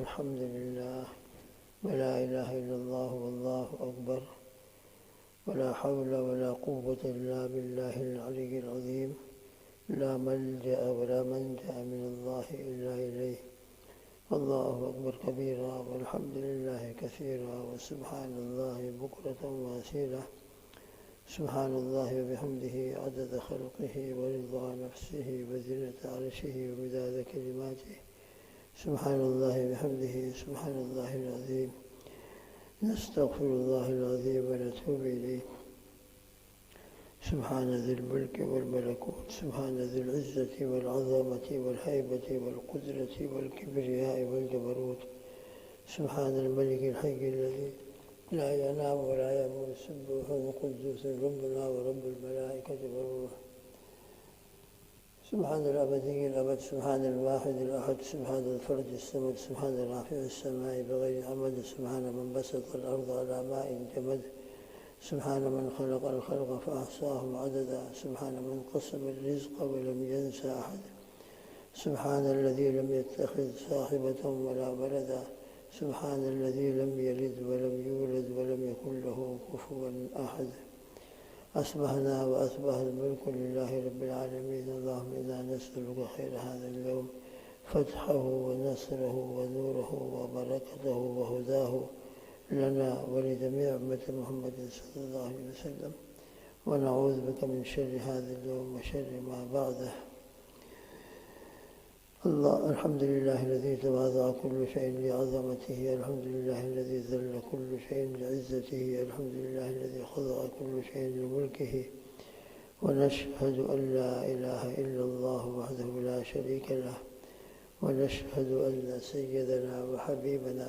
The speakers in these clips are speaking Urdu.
والحمد لله ولا إله إلا الله والله أكبر ولا حول ولا قوة إلا بالله العلي العظيم لا ملجأ ولا منجأ من الله إلا إليه الله أكبر كبيرا والحمد لله كثيرا وسبحان الله بكرة وأصيلا سبحان الله وبحمده عدد خلقه ورضا نفسه وزنة عرشه ومداد كلماته سبحان الله وبحمده سبحان الله العظيم نستغفر الله العظيم ونتوب إليه سبحان ذي الملك والملكوت سبحان ذي العزة والعظمة والهيبة والقدرة والكبرياء والجبروت سبحان الملك الحي الذي لا ينام ولا يموت سبوح قدوس ربنا ورب الملائكة والروح سبحان الأبدي الأبد سبحان الواحد الأحد سبحان الفرد الصمد سبحان رافع السماء بغير عمد سبحان من بسط الأرض على ماء جمد سبحان من خلق الخلق فأحصاهم عددا سبحان من قسم الرزق ولم ينسى أحد سبحان الذي لم يتخذ صاحبة ولا ولدا سبحان الذي لم يلد ولم يولد ولم يكن له كفوا أحد أصبحنا وأصبح الملك لله رب العالمين اللهم إنا نسألك خير هذا اليوم فتحه ونصره ونوره وبركته وهداه لنا ولجميع أمة محمد صلى الله عليه وسلم ونعوذ بك من شر هذا اليوم وشر ما بعده الله الحمد لله الذي تواضع كل شيء لعظمته الحمد لله الذي ذل كل شيء لعزته الحمد لله الذي خضع كل شيء لملكه ونشهد أن لا إله إلا الله وحده لا شريك له ونشهد أن سيدنا وحبيبنا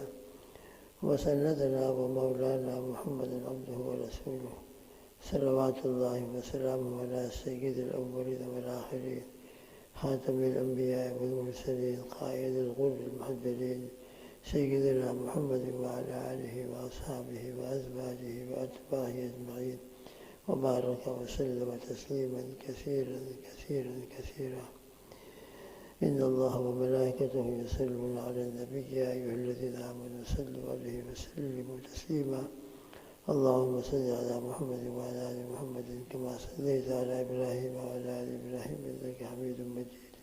وسندنا ومولانا محمدا عبده ورسوله صلوات الله وسلامه على سيد الأولين والآخرين خاتم الأنبياء والمرسلين قائد الغر المحجلين سيدنا محمد وعلى آله وأصحابه وأزواجه وأتباعه أجمعين وبارك وسلم تسليما كثيرا كثيرا كثيرا إن الله وملائكته يصلون على النبي يا أيها الذين آمنوا صلوا عليه وسلموا تسليما اللهم صل على محمد وعلى آل محمد كما صليت على إبراهيم وعلى آل إبراهيم إنك حميد مجيد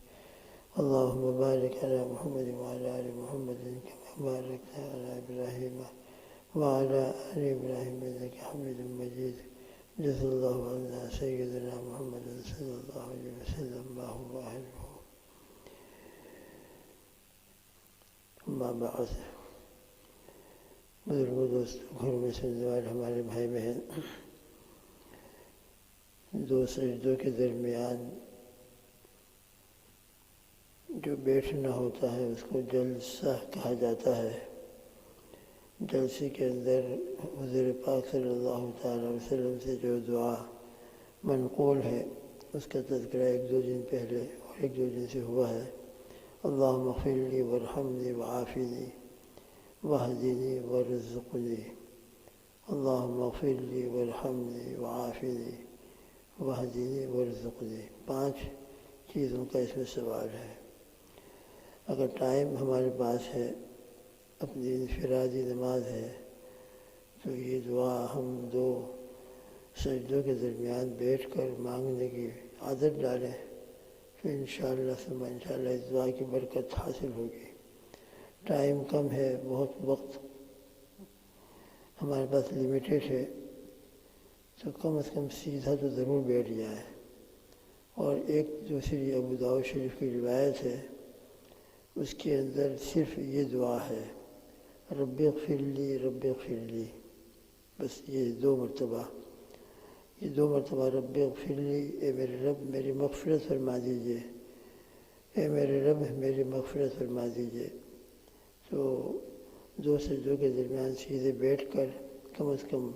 اللهم بارك على محمد وعلى آل محمد كما باركت على إبراهيم وعلى آل إبراهيم إنك حميد مجيد جزا الله عنا سيدنا محمد صلى الله عليه وسلم ما هو أهله أما بعد بزرگوں دوستوں گھر میں سننے والے ہمارے بھائی بہن دو سجدوں کے درمیان جو بیٹھنا ہوتا ہے اس کو جلسہ کہا جاتا ہے جلسے کے اندر حضور پاک صلی اللہ تعالی وسلم سے جو دعا منقول ہے اس کا تذکرہ ایک دو دن پہلے اور ایک دو دن سے ہوا ہے اللہم اغفر لی وارحمنی وعافنی واہدنی وارزقنی اللہم اغفر لی وارحمنی وعافنی واہدنی وارزقنی 5 چیزوں کا اس میں سوال ہے اگر ٹائم ہمارے پاس ہے اپنی انفرادی نماز ہے تو یہ دعا ہم 2 سجدوں کے درمیان بیٹھ کر مانگنے کی عادت ڈالیں تو انشاءاللہ ثم انشاءاللہ اس دعا کی برکت حاصل ہوگی ٹائم کم ہے بہت وقت ہمارے پاس لیمیٹڈ ہے تو کم از کم سیدھا تو ضرور بیٹھ جائے اور ایک دوسری ابو داؤد شریف کی روایت ہے اس کے اندر صرف یہ دعا ہے رب اغفر لی بس یہ 2 مرتبہ رب اغفر لی اے میرے رب میری مغفرت فرما دیجئے اے میرے رب میری مغفرت فرما دیجئے تو 2 سجدوں کے درمیان سیدھے بیٹھ کر کم از کم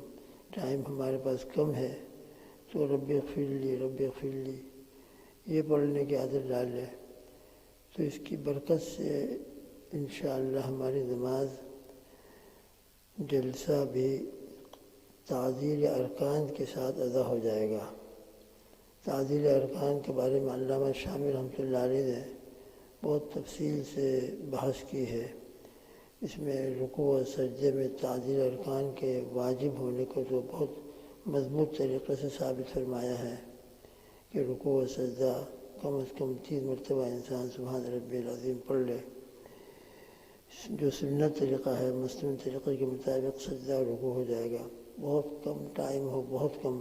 ٹائم ہمارے پاس کم ہے تو رب اغفر لی یہ پڑھنے کی عادت ڈال لیں تو اس کی برکت سے انشاءاللہ ہماری نماز جلسہ بھی تعدیل ارکان کے ساتھ ادا ہو جائے گا تعدیل ارکان کے بارے میں علامہ شامی رحمۃ اللہ علیہ نے بہت تفصیل سے بحث کی ہے اس میں رکوع و سجدے میں تعدیل ارکان کے واجب ہونے کو تو بہت مضبوط طریقے سے ثابت فرمایا ہے کہ رکوع و سجدہ کم از کم 3 مرتبہ انسان سبحان ربی العظیم پڑھ لے۔ جو سنت طریقہ ہے، مسنون طریقے کے مطابق سجدہ اور رکوع ہو جائے گا۔ بہت کم ٹائم ہو، بہت کم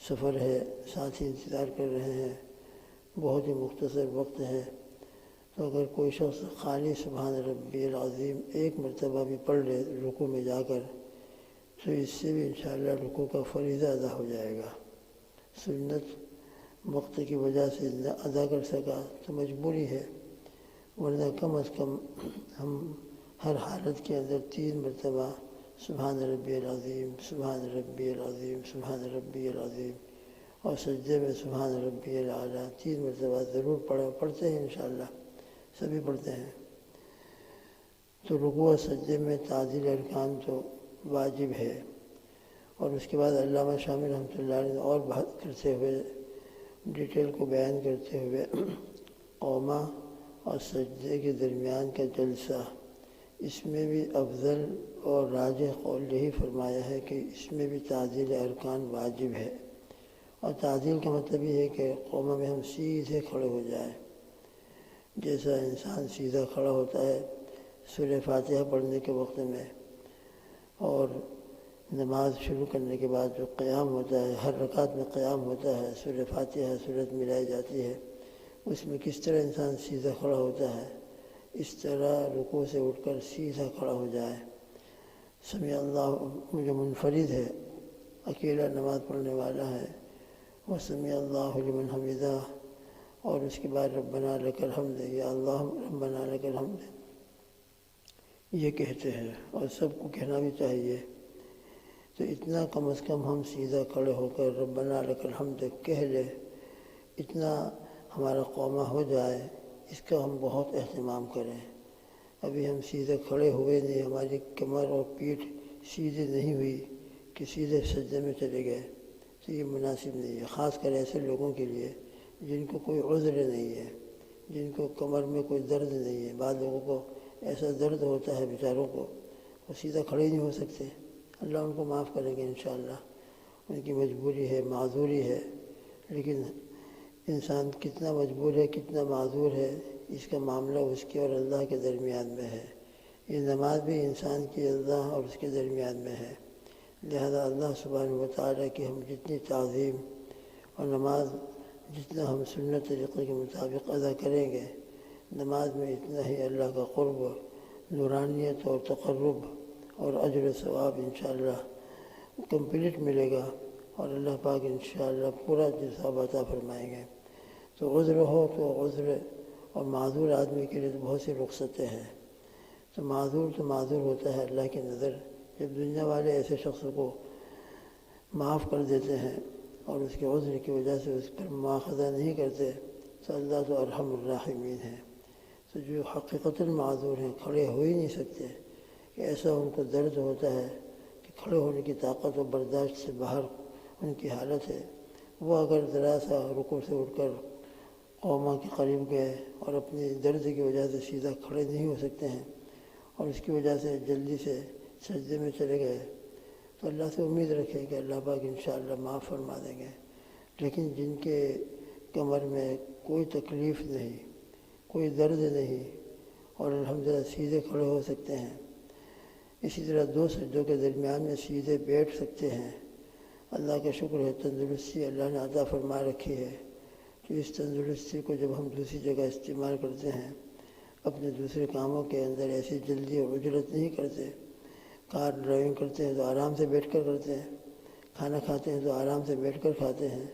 سفر ہے، ساتھی انتظار کر رہے ہیں، بہت ہی مختصر وقت ہے، تو اگر کوئی شخص خالی سبحان ربی العظیم 1 مرتبہ بھی پڑھ لے رکوع میں جا کر، تو اس سے بھی انشاءاللہ رکوع کا فریضہ ادا ہو جائے گا۔ سنت وقت کی وجہ سے نہ ادا کر سکا تو مجبوری ہے، ورنہ کم از کم ہم ہر حالت کے اندر 3 مرتبہ سبحان ربی العظیم، سبحان ربی العظیم، سبحان ربی العظیم، اور سجدے میں سبحان ربی الاعلیٰ 3 مرتبہ ضرور پڑھتے ہیں انشاءاللہ، سبھی پڑھتے ہیں۔ تو رکوع و سجدے میں تعدیل ارکان تو واجب ہے۔ اور اس کے بعد علامہ شامی رحمۃ اللہ علیہ نے اور بات کرتے ہوئے، ڈیٹیل کو بیان کرتے ہوئے، قومہ اور سجدے کے درمیان کا جلسہ، اس میں بھی افضل اور راجح قول یہی فرمایا ہے کہ اس میں بھی تعدیل ارکان واجب ہے۔ اور تعدیل کا مطلب یہ ہے کہ قومہ میں ہم سیدھے کھڑے ہو جائیں، جیسا انسان سیدھا کھڑا ہوتا ہے سورہ فاتحہ پڑھنے کے وقت میں، اور نماز شروع کرنے کے بعد جو قیام ہوتا ہے، ہر رکعت میں قیام ہوتا ہے، سورہ فاتحہ سورت ملائی جاتی ہے، اس میں کس طرح انسان سیدھا کھڑا ہوتا ہے، اس طرح رکوع سے اٹھ کر سیدھا کھڑا ہو جائے۔ سمیع اللہ جو منفرد ہے، اکیلا نماز پڑھنے والا ہے، وہ سمیع اللہ لمن حمدہ، اور اس کے بعد ربنا لک الحمد، یا اللہ ربنا لک الحمد، یہ کہتے ہیں، اور سب کو کہنا بھی چاہیے۔ تو اتنا کم از کم ہم سیدھا کھڑے ہو کر ربنا لک الحمد کہہ لے، اتنا ہمارا قومہ ہو جائے، اس کا ہم بہت اہتمام کریں۔ ابھی ہم سیدھے کھڑے ہوئے نہیں، ہماری کمر اور پیٹھ سیدھے نہیں ہوئی کہ سیدھے سجدے میں چلے گئے، تو یہ مناسب نہیں ہے، خاص کر ایسے لوگوں کے لیے جن کو کوئی عذر نہیں ہے، جن کو کمر میں کوئی درد نہیں ہے۔ بعض لوگوں کو ایسا درد ہوتا ہے بیچاروں کو، وہ سیدھا کھڑے نہیں ہو سکتے، اللہ ان کو معاف کریں گے انشاءاللہ، ان کی مجبوری ہے، معذوری ہے۔ لیکن انسان کتنا مجبور ہے، کتنا معذور ہے، اس کا معاملہ اس کے اور اللہ کے درمیان میں ہے۔ یہ نماز بھی انسان کی اللہ اور اس کے درمیان میں ہے، لہذا اللہ سبحانہ و تعالیٰ کی ہم جتنی تعظیم اور نماز جتنا ہم سنت طریقے کے مطابق ادا کریں گے، نماز میں اتنا ہی اللہ کا قرب، نورانیت اور تقرب اور اجر و ثواب انشاءاللہ کمپلیٹ ملے گا، اور اللہ پاک انشاءاللہ پورا ثواب عطا فرمائیں گے۔ تو عذر ہو تو عذر، اور معذور آدمی کے لیے تو بہت سی رخصتیں ہیں، تو معذور ہوتا ہے اللہ کی نظر جب دنیا والے ایسے شخص کو معاف کر دیتے ہیں اور اس کے عذر کی وجہ سے اس پر مواخذہ نہیں کرتے، تو اللہ تو ارحم الراحمین ہے۔ تو جو حقیقتاً معذور ہیں، کھڑے ہو ہی نہیں سکتے، کہ ایسا ان کو درد ہوتا ہے کہ کھڑے ہونے کی طاقت و برداشت سے باہر ان کی حالت ہے، وہ اگر ذرا سا رکوع سے اٹھ کر قومہ کے قریب گئے اور اپنی درد کی وجہ سے سیدھا کھڑے نہیں ہو سکتے ہیں، اور اس کی وجہ سے جلدی سے سجدے میں چلے گئے، تو اللہ سے امید رکھیں کہ اللہ پاک انشاءاللہ معاف فرما دیں گے۔ لیکن جن کے کمر میں کوئی تکلیف نہیں، کوئی درد نہیں، اور الحمدللہ سیدھے کھڑے ہو سکتے ہیں، اسی طرح 2 سجدوں کے درمیان میں سیدھے بیٹھ سکتے ہیں، اللہ کا شکر ہے، تندرستی اللہ نے عطا فرما رکھی ہے۔ تو اس تندرستی کو جب ہم دوسری جگہ استعمال کرتے ہیں، اپنے دوسرے کاموں کے اندر ایسی جلدی اور عجلت نہیں کرتے، کار ڈرائیونگ کرتے ہیں تو آرام سے بیٹھ کر کرتے ہیں، کھانا کھاتے ہیں تو آرام سے بیٹھ کر کھاتے ہیں،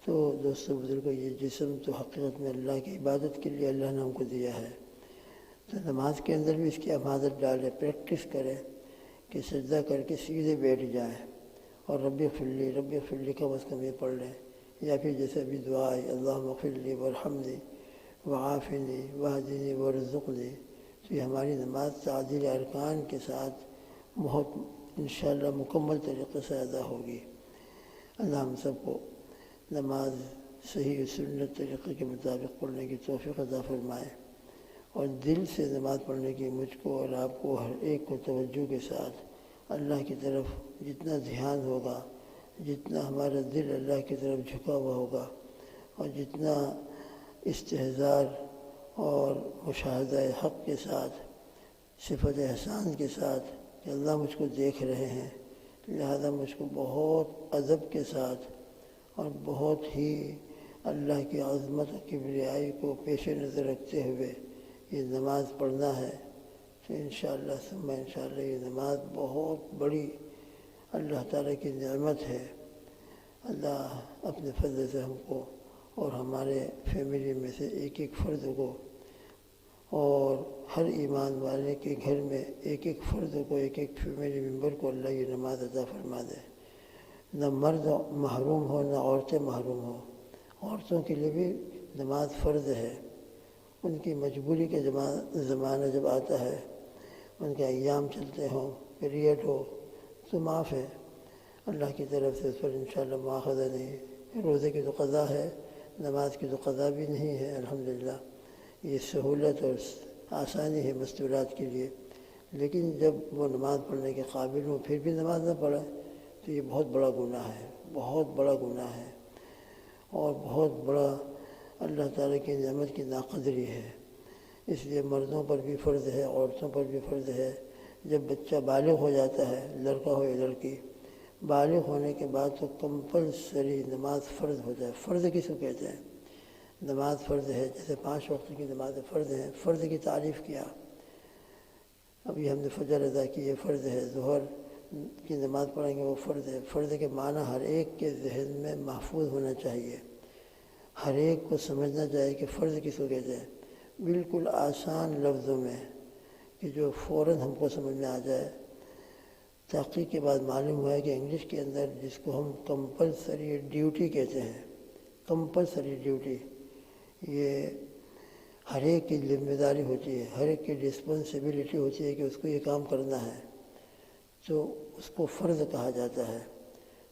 تو دوستو بزرگوں، یہ جسم تو حقیقت میں اللہ کی عبادت کے لیے اللہ نے ہم کو دیا ہے، تو نماز کے اندر بھی اس کی عبادت ڈالے، پریکٹس کرے کہ سجدہ کر کے سیدھے بیٹھ جائیں، اور رب اغفر لی کم از کم یہ پڑھ لیں، یا پھر جیسے ابھی دعا ہے اللہم اغفر لی وارحمنی وعافنی واہدنی وارزقنی، تو یہ ہماری نماز تعدیل ارکان کے ساتھ بہت انشاءاللہ مکمل طریقے سے ادا ہوگی۔ اللہ ہم سب کو نماز صحیح سنت طریقے کے مطابق پڑھنے کی توفیق عطا فرمائے، اور دل سے نماز پڑھنے کی مجھ کو اور آپ کو ہر ایک کو توجہ کے ساتھ اللہ کی طرف جتنا دھیان ہوگا، جتنا ہمارا دل اللہ کی طرف جھکا ہوا ہوگا، اور جتنا استحضار اور مشاہدہ حق کے ساتھ، صفت احسان کے ساتھ کہ اللہ مجھ کو دیکھ رہے ہیں، لہذا مجھ کو بہت ادب کے ساتھ اور بہت ہی اللہ کی عظمت و کبریائی کو پیش نظر رکھتے ہوئے یہ نماز پڑھنا ہے، تو انشاءاللہ ثم انشاءاللہ یہ نماز بہت بڑی اللہ تعالیٰ کی نعمت ہے۔ اللہ اپنے فضل سے ہم کو اور ہمارے فیملی میں سے ایک ایک فرد کو، اور ہر ایمان والے کے گھر میں ایک ایک فرد کو، ایک ایک فیملی ممبر کو اللہ یہ نماز عطا فرما دے۔ نہ مرد محروم ہو، نہ عورتیں محروم ہوں۔ عورتوں کے لیے بھی نماز فرض ہے، ان کی مجبوری کے زمانہ جب آتا ہے، ان کے ایام چلتے ہوں، پیریڈ ہو، تو معاف ہے اللہ کی طرف سے، اس پر انشاءاللہ مواخذہ نہیں۔ روزے کی تو قضا ہے، نماز کی تو قضا بھی نہیں ہے الحمدللہ۔ یہ سہولت اور آسانی ہے مستورات کے لیے، لیکن جب وہ نماز پڑھنے کے قابل ہوں پھر بھی نماز نہ پڑھے تو یہ بہت بڑا گناہ ہے، بہت بڑا گناہ ہے، اور بہت بڑا اللہ تعالیٰ کی نعمت کی ناقدری ہے۔ اس لیے مردوں پر بھی فرض ہے، عورتوں پر بھی فرض ہے۔ جب بچہ بالغ ہو جاتا ہے، لڑکا ہو یا لڑکی، بالغ ہونے کے بعد تو کمپلسری نماز فرض ہو جائے۔ فرض کس کو کہتے ہیں؟ نماز فرض ہے، جیسے 5 وقت کی نماز فرض ہیں۔ فرض کی تعریف کیا؟ ابھی ہم نے فجر ادا کی، یہ فرض ہے۔ ظہر کی نماز پڑھیں گے، وہ فرض ہے۔ فرض کے معنی ہر ایک کے ذہن میں محفوظ ہونا چاہیے، ہر ایک کو سمجھنا چاہیے کہ فرض کس کو کہتے ہیں، بالکل آسان لفظوں میں کہ جو فوراً ہم کو سمجھ میں آ جائے۔ تحقیق کے بعد معلوم ہوا ہے کہ انگلش کے اندر جس کو ہم کمپلسری ڈیوٹی کہتے ہیں، کمپلسری ڈیوٹی، یہ ہر ایک کی ذمہ داری ہوتی ہے، ہر ایک کی رسپانسبلٹی ہوتی ہے کہ اس کو یہ کام کرنا ہے، تو اس کو فرض کہا جاتا ہے۔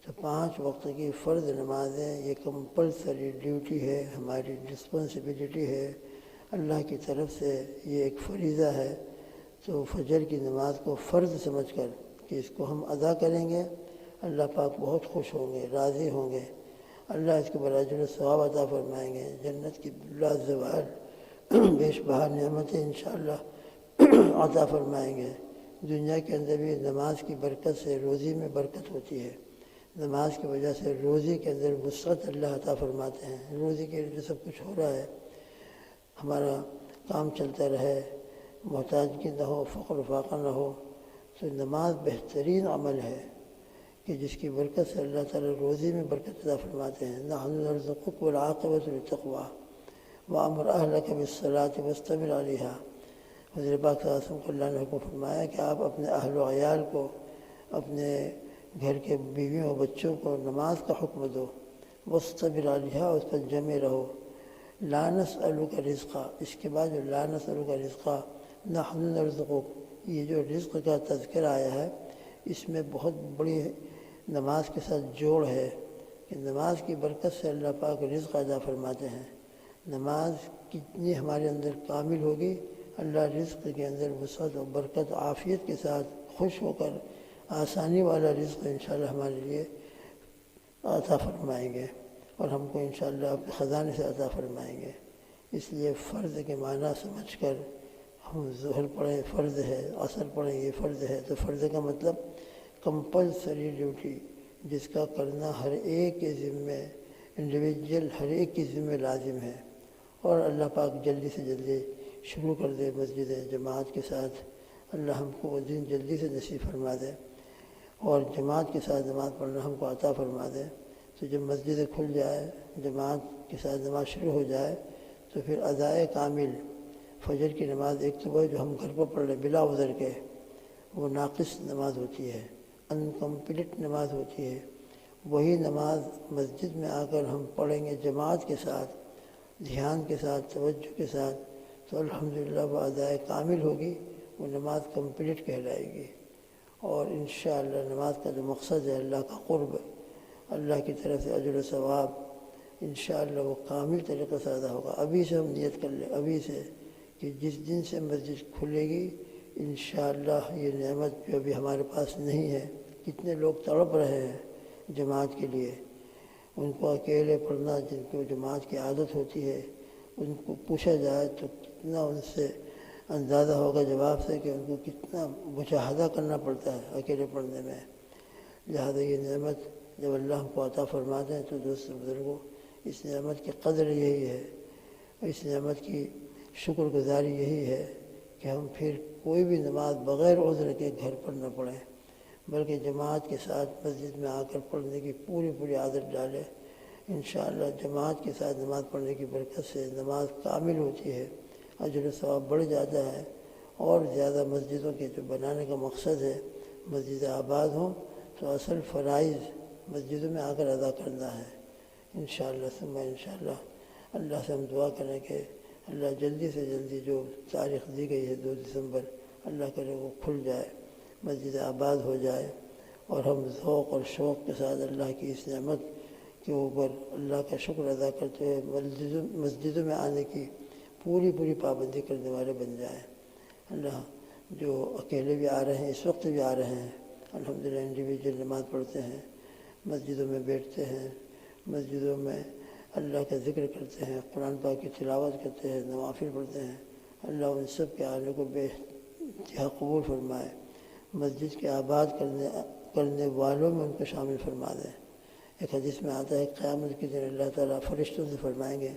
تو 5 وقت کی فرض نمازیں یہ کمپلسری ڈیوٹی ہے، ہماری رسپانسبلٹی ہے، اللہ کی طرف سے یہ ایک فریضہ ہے۔ تو فجر کی نماز کو فرض سمجھ کر کہ اس کو ہم ادا کریں گے، اللہ پاک بہت خوش ہوں گے، راضی ہوں گے، اللہ اس کے بر اجر و ثواب عطا فرمائیں گے، جنت کی بلا زوال بیش بہا نعمتیں انشاءاللہ عطا فرمائیں گے۔ دنیا کے اندر بھی نماز کی برکت سے روزی میں برکت ہوتی ہے، نماز کی وجہ سے روزی کے اندر وسعت اللہ عطا فرماتے ہیں۔ روزی کے لیے سب کچھ ہو رہا ہے، ہمارا کام چلتا رہے، محتاجگی نہ ہو، فقر و فاقہ نہ ہو، تو نماز بہترین عمل ہے کہ جس کی برکت سے اللہ تعالیٰ روزی میں برکت عطا فرماتے ہیں۔ نحن نرزقک والعاقبۃ للتقویٰ وامر اہلک بالصلاۃ واصطبر علیہا۔ حضرت پاک صلی اللہ علیہ وسلم کو اللہ نے حکم فرمایا کہ آپ اپنے اہل و عیال کو، اپنے گھر کے بیویوں و بچوں کو نماز کا حکم دو، واصطبر علیہا، اس پر جمے رہو۔ لا نسألک رزقا، اس کے بعد جو لا نسألک رزقا، نحن نرزقک، یہ جو رزق کا تذکرہ آیا ہے، اس میں بہت بڑی نماز کے ساتھ جوڑ ہے کہ نماز کی برکت سے اللہ پاک رزق عطا فرماتے ہیں۔ نماز کتنی ہمارے اندر کامل ہوگی، اللہ رزق کے اندر وسعت و برکت عافیت کے ساتھ خوش ہو کر آسانی والا رزق انشاءاللہ ہمارے لیے عطا فرمائیں گے، اور ہم کو انشاءاللہ اپنے خزانے سے عطا فرمائیں گے۔ اس لیے فرض کے معنی سمجھ کر ہم ظہر پڑھیں فرض ہے، عصر پڑھیں یہ فرض ہے، تو فرض کا مطلب کمپلسری ڈیوٹی، جس کا کرنا ہر ایک کے ذمے، انڈیویجول ہر ایک کی ذمہ لازم ہے۔ اور اللہ پاک جلدی سے جلدی شروع کر دے مسجد جماعت کے ساتھ، اللہ ہم کو وہ دن جلدی سے نصیب فرما دے، اور جماعت کے ساتھ نماز پڑھنا ہم کو عطا فرما دے۔ تو جب مسجدیں کھل جائے، جماعت کے ساتھ نماز شروع ہو جائے، تو پھر ادائے کامل فجر کی نماز ایک تو وہ جو ہم گھر پر پڑھ لیں بلا عذر کے، وہ ناقص نماز ہوتی ہے، انکمپلیٹ نماز ہوتی ہے۔ وہی نماز مسجد میں آ کر ہم پڑھیں گے جماعت کے ساتھ، دھیان کے ساتھ، توجہ کے ساتھ، تو الحمدللہ وہ ادائے کامل ہوگی، وہ نماز کمپلیٹ کہلائے گی۔ اور انشاءاللہ نماز کا جو مقصد ہے اللہ کا قرب، اللہ کی طرف سے اجر و ثواب، انشاءاللہ وہ کامل طریقے سے ادا ہوگا۔ ابھی سے ہم نیت کر لیں، ابھی سے، کہ کہ جس دن سے مسجد کھلے گی انشاءاللہ یہ نعمت جو ابھی ہمارے پاس نہیں ہے، کتنے لوگ تڑپ رہے ہیں جماعت کے لیے، ان کو اکیلے پڑھنا جن کو جماعت کی عادت ہوتی ہے، ان کو پوچھا جائے تو کتنا ان سے اندازہ ہوگا جواب سے کہ ان کو کتنا مجاہدہ کرنا پڑتا ہے اکیلے پڑھنے میں۔ لہذا یہ نعمت جب اللہ ہم کو عطا فرماتے ہیں تو دوست بزرگوں، اس نعمت کی قدر یہی ہے، اس نعمت کی شکر گزاری یہی ہے کہ ہم پھر کوئی بھی نماز بغیر عذر کے گھر پر نہ پڑھیں، بلکہ جماعت کے ساتھ مسجد میں آ کر پڑھنے کی پوری عادت ڈالیں۔ انشاءاللہ جماعت کے ساتھ نماز پڑھنے کی برکت سے نماز کامل ہوتی ہے، اجر و ثواب بڑھ جاتا ہے، اور زیادہ مسجدوں کے جو بنانے کا مقصد ہے مسجد آباد ہوں تو اصل فرائض مسجدوں میں آ کر ادا کرنا ہے۔ انشاءاللہ ثم انشاءاللہ اللہ سے ہم دعا کریں کہ اللہ جلدی سے جلدی جو تاریخ دی گئی ہے 2 دسمبر، اللہ کرے وہ کھل جائے، مسجد آباد ہو جائے، اور ہم ذوق اور شوق کے ساتھ اللہ کی اس نعمت کے اوپر اللہ کا شکر ادا کرتے ہوئے مسجدوں میں آنے کی پوری پابندی کرنے والے بن جائیں۔ اللہ جو اکیلے بھی آ رہے ہیں، اس وقت بھی آ رہے ہیں، الحمدللہ انڈیویجول نماز پڑھتے ہیں، مسجدوں میں بیٹھتے ہیں، مسجدوں میں اللہ کا ذکر کرتے ہیں، قرآن پاک کی تلاوت کرتے ہیں، نوافل پڑھتے ہیں، اللہ ان سب کے آنے کو بے انتہا قبول فرمائے، مسجد کے آباد کرنے والوں میں ان کو شامل فرما دیں۔ ایک حدیث میں آتا ہے قیامت کے دن اللہ تعالیٰ فرشتوں سے فرمائیں گے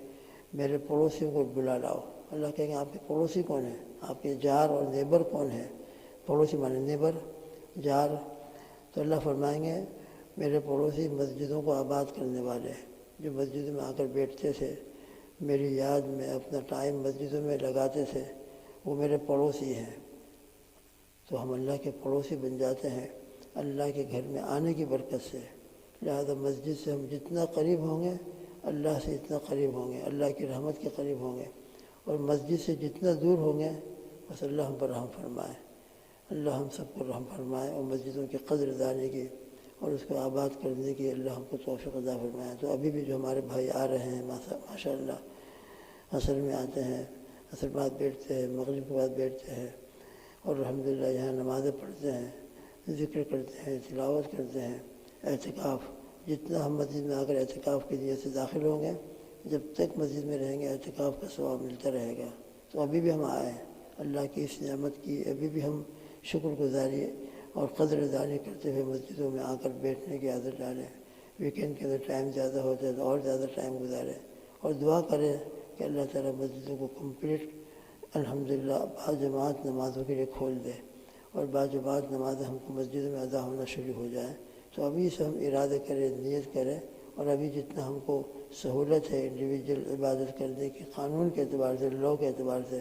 میرے پڑوسیوں کو بلا لاؤ۔ اللہ کہیں گے آپ کے پڑوسی کون ہیں، آپ کے جار اور نیبر کون ہیں؟ پڑوسی مانے نیبر، جار۔ تو اللہ فرمائیں گے میرے پڑوسی مسجدوں کو آباد کرنے والے، جو مسجدوں میں آ کر بیٹھتے تھے، میری یاد میں اپنا ٹائم مسجدوں میں لگاتے تھے، وہ میرے پڑوسی ہیں۔ تو ہم اللہ کے پڑوسی بن جاتے ہیں اللہ کے گھر میں آنے کی برکت سے۔ لہذا مسجد سے ہم جتنا قریب ہوں گے اللہ سے اتنا قریب ہوں گے، اللہ کی رحمت کے قریب ہوں گے، اور مسجد سے جتنا دور ہوں گے بس اللہ ہم پر رحم فرمائے، اللہ ہم سب کو رحم فرمائے، اور مسجدوں کی قدر دانے کی اور اس کو آباد کرنے کی اللہ ہم کو توفیق عطا فرمائے۔ تو ابھی بھی جو ہمارے بھائی آ رہے ہیں ماشاء اللہ، عصر میں آتے ہیں، عصر بعد بیٹھتے ہیں، مغرب کے بعد بیٹھتے ہیں، اور الحمدللہ یہاں نمازیں پڑھتے ہیں، ذکر کرتے ہیں، تلاوت کرتے ہیں، اعتکاف۔ جتنا ہم مسجد میں آ کر اعتکاف کی نیت سے داخل ہوں گے، جب تک مسجد میں رہیں گے اعتکاف کا ثواب ملتا رہے گا۔ تو ابھی بھی ہم آئے ہیں اللہ کی اس نعمت کی، ابھی بھی ہم شکر گزاری اور قدر دانی کرتے ہوئے مسجدوں میں آ کر بیٹھنے کی عادت ڈالیں۔ ویکینڈ کے اندر ٹائم زیادہ ہوتا ہے تو اور زیادہ ٹائم گزاریں، اور دعا کریں کہ اللہ تعالیٰ مسجدوں کو کمپلیٹ الحمدللہ باجماعت نمازوں کے لیے کھول دے، اور باجماعت نمازیں ہم کو مسجدوں میں ادا ہونا شروع ہو جائیں۔ تو ابھی سے ہم ارادہ کریں، نیت کریں، اور ابھی جتنا ہم کو سہولت ہے انڈیویجول عبادت کرنے کی قانون کے اعتبار سے، لاء کے اعتبار سے،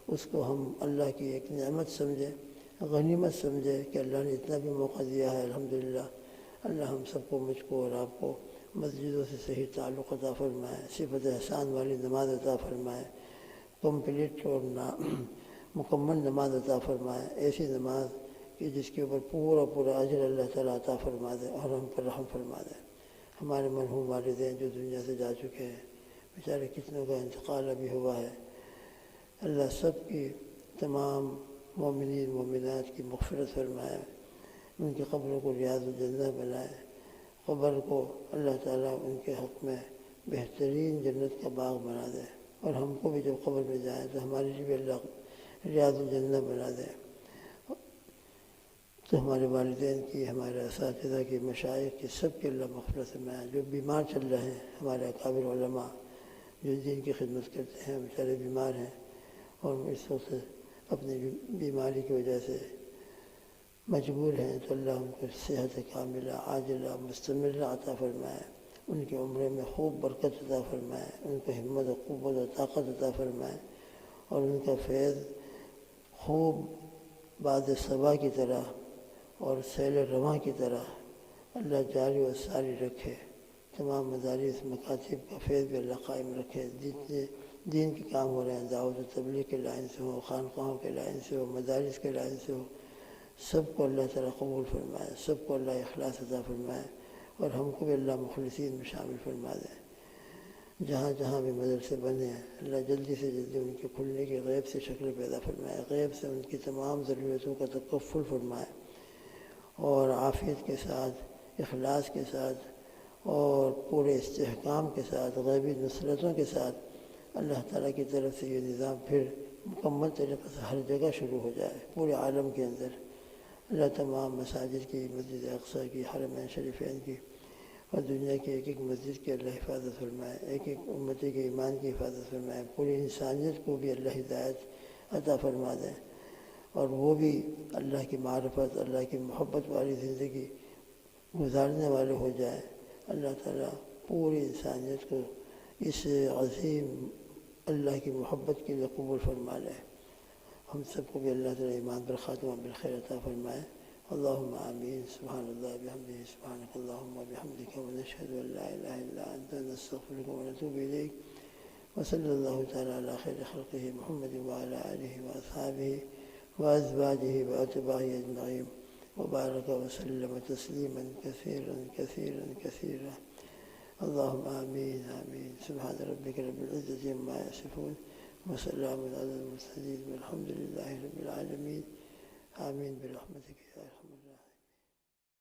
اس کو ہم اللہ کی ایک نعمت سمجھیں، غنیمت سمجھیں کہ اللہ نے اتنا بھی موقع دیا ہے الحمدللہ۔ اللہ ہم سب کو، مجھ کو اور آپ کو مسجدوں سے صحیح تعلق عطا فرمائے، صفت احسان والی نماز عطا فرمائے، کمپلیٹ اور مکمل نماز عطا فرمائے، ایسی نماز کہ جس کے اوپر پورا اجر اللہ تعالیٰ عطا فرما دے اور ہم پر رحم فرما دے۔ ہمارے مرحوم والدین جو دنیا سے جا چکے ہیں، بیچارے کتنوں کا انتقال ابھی ہوا ہے، اللہ سب کی، تمام مومنین مومنات کی مغفرت فرمائے، ان کی قبروں کو ریاض الجنہ بنائے، قبر کو اللہ تعالیٰ ان کے حق میں بہترین جنت کا باغ بنا دے، اور ہم کو بھی جب قبر میں جائیں تو ہمارے لیے بھی اللہ ریاض الجنہ بنا دے۔ تو ہمارے والدین کی، ہمارے اساتذہ کی، مشائخ کی، سب کے اللہ مغفرت فرمائے۔ جو بیمار چل رہے ہیں ہمارے اکابر علماء جو دین کی خدمت کرتے ہیں، بیچارے بیمار ہیں اور اس وقت اپنی بیماری کی وجہ سے مجبور ہیں، تو اللہ ان کو صحت کاملہ عاجلہ مستمرہ عطا فرمائے، ان کے عمرے میں خوب برکت عطا فرمائے، ان کو ہمت و قوت و طاقت عطا فرمائے، اور ان کا فیض خوب باد صبا کی طرح اور سیل رواں کی طرح اللہ جاری و ساری رکھے۔ تمام مدارس مکاتب کا فیض بھی اللہ قائم رکھے، جتنے دین کے کام ہو رہے ہیں، دعوت و تبلیغ کے لائن سے ہو، خانقاہوں کے لائن سے ہو، مدارس کے لائن سے ہو، سب کو اللہ تعالیٰ قبول فرمائے، سب کو اللہ اخلاص عطا فرمائے، اور ہم کو بھی اللہ مخلصین میں شامل فرما دے۔ جہاں جہاں بھی مدرسے بنے ہیں اللہ جلدی سے جلدی ان کے کھلنے کی غیب سے شکل پیدا فرمائے، غیب سے ان کی تمام ضرورتوں کا تکفل فرمائے، اور عافیت کے ساتھ، اخلاص کے ساتھ اور پورے استحکام کے ساتھ، غیبی نصرتوں کے ساتھ اللہ تعالیٰ کی طرف سے یہ نظام پھر مکمل طریقے سے ہر جگہ شروع ہو جائے پورے عالم کے اندر۔ اللہ تمام مساجد کی، مسجد اقصیٰ کی، حرمین شریفین کی اور دنیا کی ایک ایک مسجد کی اللہ حفاظت فرمائے، ایک ایک امتی کے ایمان کی حفاظت فرمائے، پوری انسانیت کو بھی اللہ ہدایت عطا فرما دیں، اور وہ بھی اللہ کی معرفت، اللہ کی محبت والی زندگی گزارنے والے ہو جائے۔ اللہ تعالیٰ پوری انسانیت کو اس عظیم اللہ کی محبت کے لیے قبول فرما لے۔ ہم سب کو بھی اللہ تعالیٰ ایمان پر خاتمہ بالخیر عطا فرمائے۔ اللہم آمین۔ سبحان اللہ بحمدہ، سبحانک اللہم وبحمدک، ونشہد ان لا الہ الا انت، نستغفرک ونتوب الیک، وصلی اللہ تعالیٰ علی خیر خلقہ محمد وعلی آلہ واصحابہ وازواجہ واتباعہ اجمعین، وبارک وسلم تسلیما کثیرا کثیرا کثیرا۔ اللہم آمین آمین۔ سبحان ربک رب العزة عما یصفون، وسلام علی المرسلین، والحمد للہ رب العالمین۔ آمین برحمتک یا ارحم الراحمین۔